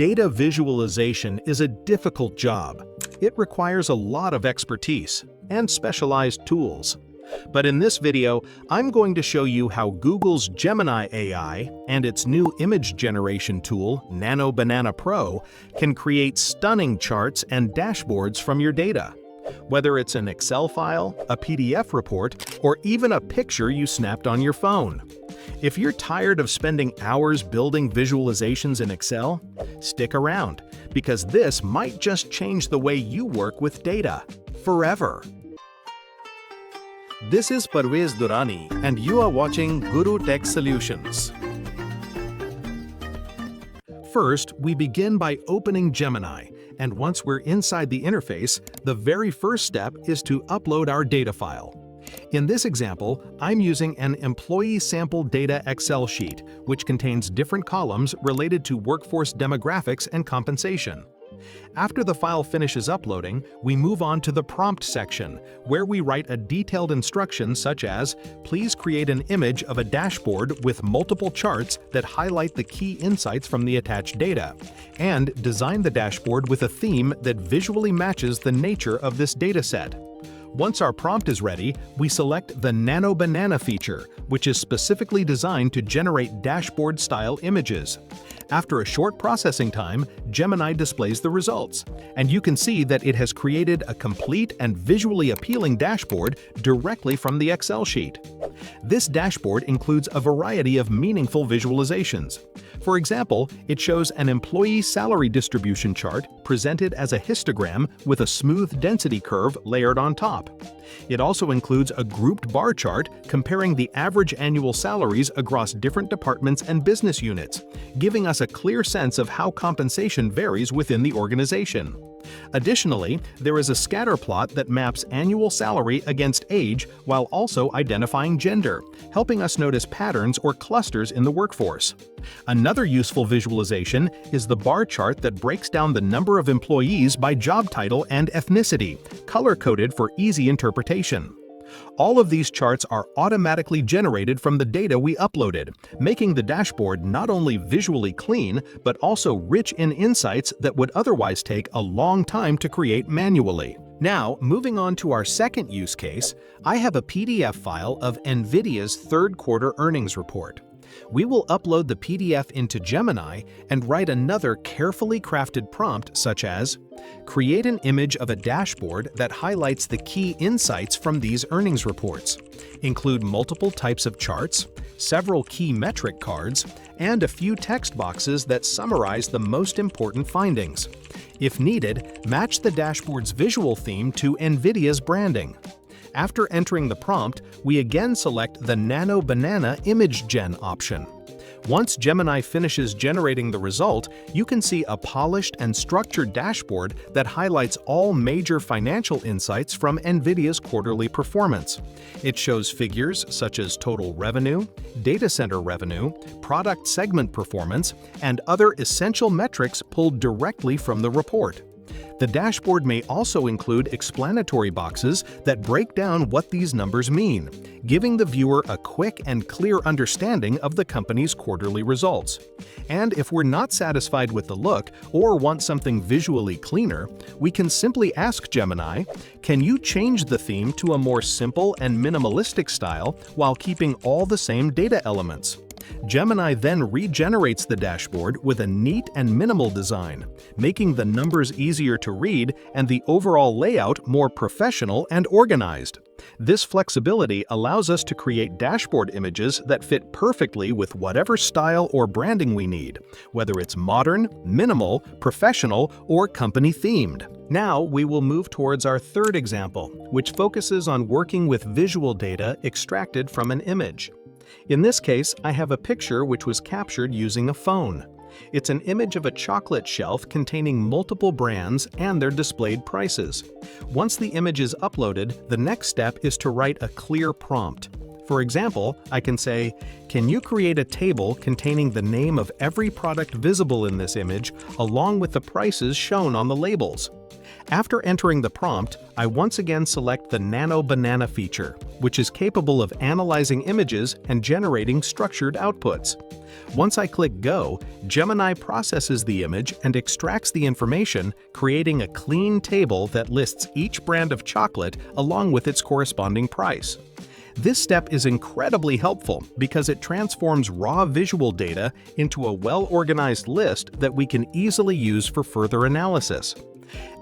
Data visualization is a difficult job. It requires a lot of expertise and specialized tools. But in this video, I'm going to show you how Google's Gemini AI and its new image generation tool, Nano Banana Pro, can create stunning charts and dashboards from your data. Whether it's an Excel file, a PDF report, or even a picture you snapped on your phone. If you're tired of spending hours building visualizations in Excel, stick around, because this might just change the way you work with data forever. This is Parvez Durrani, and you are watching Guru Tech Solutions. First, we begin by opening Gemini, and once we're inside the interface, the very first step is to upload our data file. In this example, I'm using an employee sample data Excel sheet, which contains different columns related to workforce demographics and compensation. After the file finishes uploading, we move on to the prompt section, where we write a detailed instruction such as, please create an image of a dashboard with multiple charts that highlight the key insights from the attached data, and design the dashboard with a theme that visually matches the nature of this dataset. Once our prompt is ready, we select the Nano Banana feature, which is specifically designed to generate dashboard-style images. After a short processing time, Gemini displays the results, and you can see that it has created a complete and visually appealing dashboard directly from the Excel sheet. This dashboard includes a variety of meaningful visualizations. For example, it shows an employee salary distribution chart presented as a histogram with a smooth density curve layered on top. It also includes a grouped bar chart comparing the average annual salaries across different departments and business units, giving us a clear sense of how compensation varies within the organization. Additionally, there is a scatter plot that maps annual salary against age while also identifying gender, helping us notice patterns or clusters in the workforce. Another useful visualization is the bar chart that breaks down the number of employees by job title and ethnicity, color-coded for easy interpretation. All of these charts are automatically generated from the data we uploaded, making the dashboard not only visually clean, but also rich in insights that would otherwise take a long time to create manually. Now, moving on to our second use case, I have a PDF file of NVIDIA's third quarter earnings report. We will upload the PDF into Gemini and write another carefully crafted prompt such as, create an image of a dashboard that highlights the key insights from these earnings reports. Include multiple types of charts, several key metric cards, and a few text boxes that summarize the most important findings. If needed, match the dashboard's visual theme to NVIDIA's branding. After entering the prompt, we again select the Nano Banana Image Gen option. Once Gemini finishes generating the result, you can see a polished and structured dashboard that highlights all major financial insights from NVIDIA's quarterly performance. It shows figures such as total revenue, data center revenue, product segment performance, and other essential metrics pulled directly from the report. The dashboard may also include explanatory boxes that break down what these numbers mean, giving the viewer a quick and clear understanding of the company's quarterly results. And if we're not satisfied with the look or want something visually cleaner, we can simply ask Gemini, can you change the theme to a more simple and minimalistic style while keeping all the same data elements? Gemini then regenerates the dashboard with a neat and minimal design, making the numbers easier to read and the overall layout more professional and organized. This flexibility allows us to create dashboard images that fit perfectly with whatever style or branding we need, whether it's modern, minimal, professional, or company-themed. Now we will move towards our third example, which focuses on working with visual data extracted from an image. In this case, I have a picture which was captured using a phone. It's an image of a chocolate shelf containing multiple brands and their displayed prices. Once the image is uploaded, the next step is to write a clear prompt. For example, I can say, can you create a table containing the name of every product visible in this image, along with the prices shown on the labels? After entering the prompt, I once again select the Nano Banana feature, which is capable of analyzing images and generating structured outputs. Once I click Go, Gemini processes the image and extracts the information, creating a clean table that lists each brand of chocolate along with its corresponding price. This step is incredibly helpful because it transforms raw visual data into a well-organized list that we can easily use for further analysis.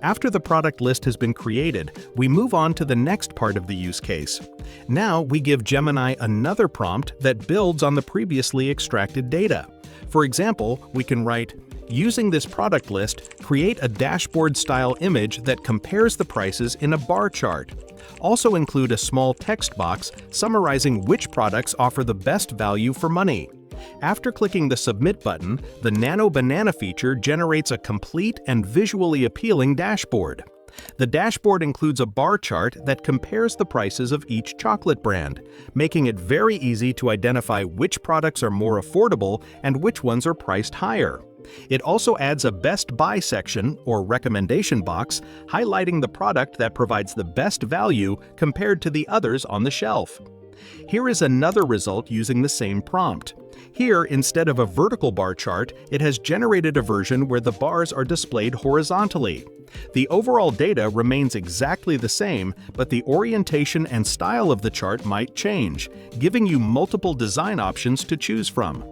After the product list has been created, we move on to the next part of the use case. Now we give Gemini another prompt that builds on the previously extracted data. For example, we can write, "Using this product list, create a dashboard-style image that compares the prices in a bar chart. Also include a small text box summarizing which products offer the best value for money." After clicking the Submit button, the Nano Banana feature generates a complete and visually appealing dashboard. The dashboard includes a bar chart that compares the prices of each chocolate brand, making it very easy to identify which products are more affordable and which ones are priced higher. It also adds a Best Buy section, or recommendation box, highlighting the product that provides the best value compared to the others on the shelf. Here is another result using the same prompt. Here, instead of a vertical bar chart, it has generated a version where the bars are displayed horizontally. The overall data remains exactly the same, but the orientation and style of the chart might change, giving you multiple design options to choose from.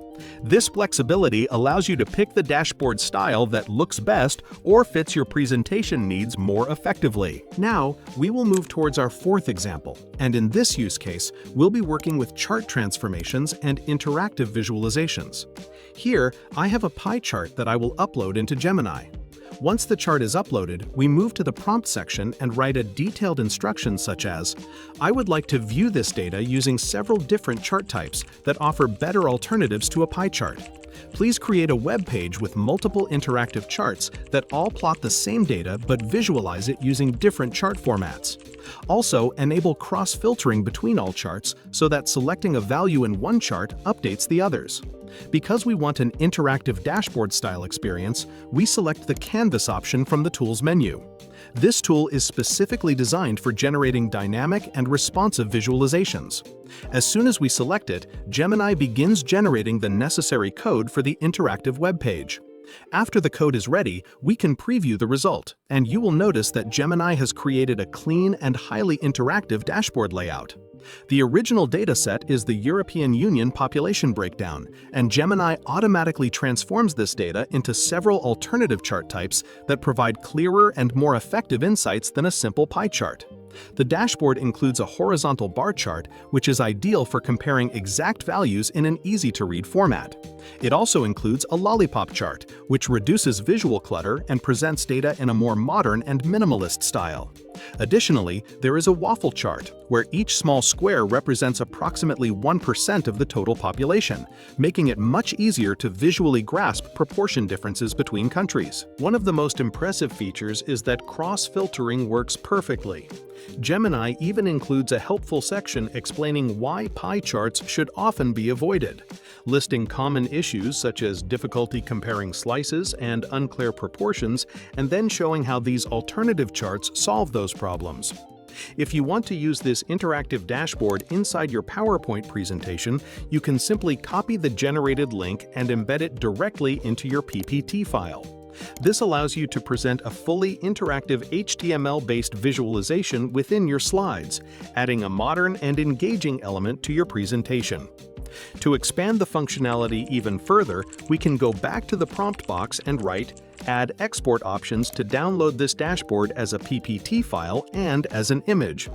This flexibility allows you to pick the dashboard style that looks best or fits your presentation needs more effectively. Now, we will move towards our fourth example, and in this use case, we'll be working with chart transformations and interactive visualizations. Here, I have a pie chart that I will upload into Gemini. Once the chart is uploaded, we move to the prompt section and write a detailed instruction such as, "I would like to view this data using several different chart types that offer better alternatives to a pie chart. Please create a web page with multiple interactive charts that all plot the same data but visualize it using different chart formats. Also, enable cross-filtering between all charts so that selecting a value in one chart updates the others." Because we want an interactive dashboard-style experience, we select the Canvas option from the Tools menu. This tool is specifically designed for generating dynamic and responsive visualizations. As soon as we select it, Gemini begins generating the necessary code for the interactive web page. After the code is ready, we can preview the result, and you will notice that Gemini has created a clean and highly interactive dashboard layout. The original dataset is the European Union population breakdown, and Gemini automatically transforms this data into several alternative chart types that provide clearer and more effective insights than a simple pie chart. The dashboard includes a horizontal bar chart, which is ideal for comparing exact values in an easy-to-read format. It also includes a lollipop chart, which reduces visual clutter and presents data in a more modern and minimalist style. Additionally, there is a waffle chart, where each small square represents approximately 1% of the total population, making it much easier to visually grasp proportion differences between countries. One of the most impressive features is that cross-filtering works perfectly. Gemini even includes a helpful section explaining why pie charts should often be avoided, listing common issues such as difficulty comparing slices and unclear proportions, and then showing how these alternative charts solve those problems. If you want to use this interactive dashboard inside your PowerPoint presentation, you can simply copy the generated link and embed it directly into your PPT file. This allows you to present a fully interactive HTML-based visualization within your slides, adding a modern and engaging element to your presentation. To expand the functionality even further, we can go back to the prompt box and write, "Add export options to download this dashboard as a PPT file and as an image."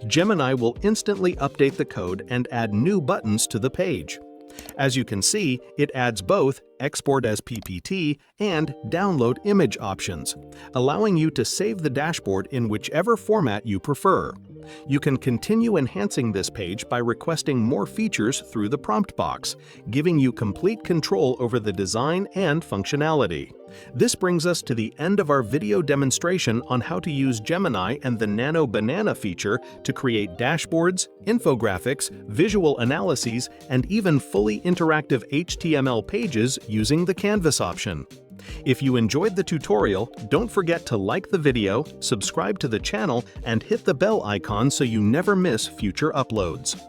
Gemini will instantly update the code and add new buttons to the page. As you can see, it adds both Export as PPT and Download Image options, allowing you to save the dashboard in whichever format you prefer. You can continue enhancing this page by requesting more features through the prompt box, giving you complete control over the design and functionality. This brings us to the end of our video demonstration on how to use Gemini and the Nano Banana feature to create dashboards, infographics, visual analyses, and even fully interactive HTML pages using the Canvas option. If you enjoyed the tutorial, don't forget to like the video, subscribe to the channel, and hit the bell icon so you never miss future uploads.